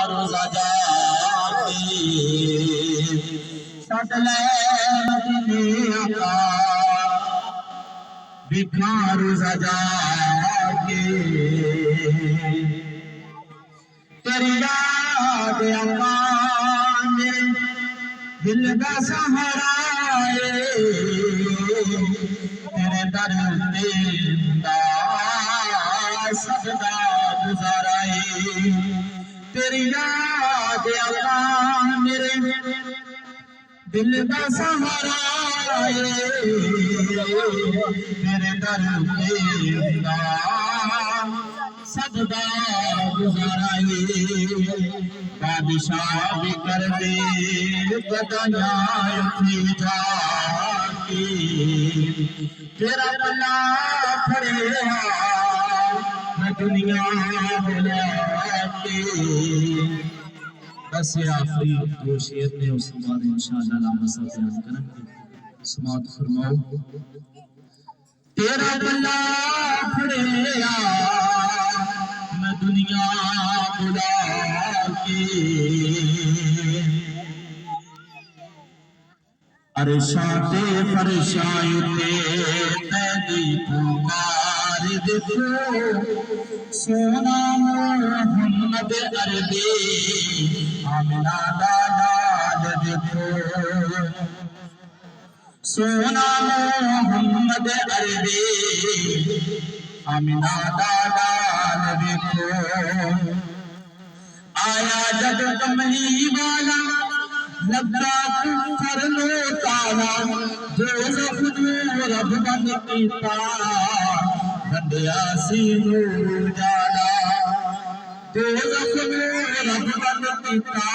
रोजा जाके सटले मदीने आका भिखार रोजा जाके तेरी याद आका मेरे दिल का सहारा तेरे दर पे सदा गुजारा तेरी याद आका मेरे दिल का सहारा तेरे दर पे सदा गुजारा बादशाह भी कर दे बदनाम थी जाके तेरा पल्ला फड़े मैं दुनिया बुला के बस ये आखिरी दो शेर ने उस बाद इंशाअल्लाह लामा साहब बयान करेंगे समाअत फरमाओ तेरा पल्ला फड़े मैं दुनिया बुला के अरशाते फरशाते तेरी पुकार देखो सोना मोहम्मद अरबी आमिना दाद देखो सोना मोहम्मद अरबी आमिना दाद देखो आया जब कमली वाला लगा कर लो ताला जो रब बंद पीता बंदिया सी नूर जाला जो रब बंद पीता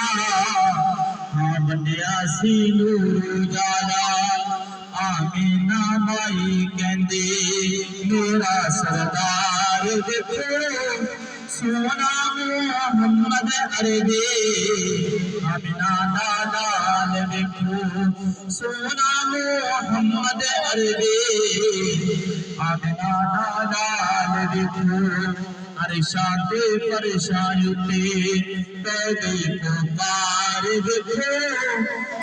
हाँ बंदिया सी नूर जाला आमीना माई कहंदी मेरा सरदार देखो सोना मोहम्मद अरबी आमिना दादा देखो सोना मोहम्मद अरबी आमिना दादा देखो अरशाते परेशानी पे गई पुकार देखो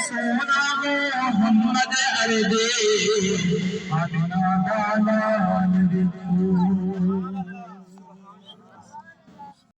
सोना मोहम्मद अरबी आमिना दादा देखो।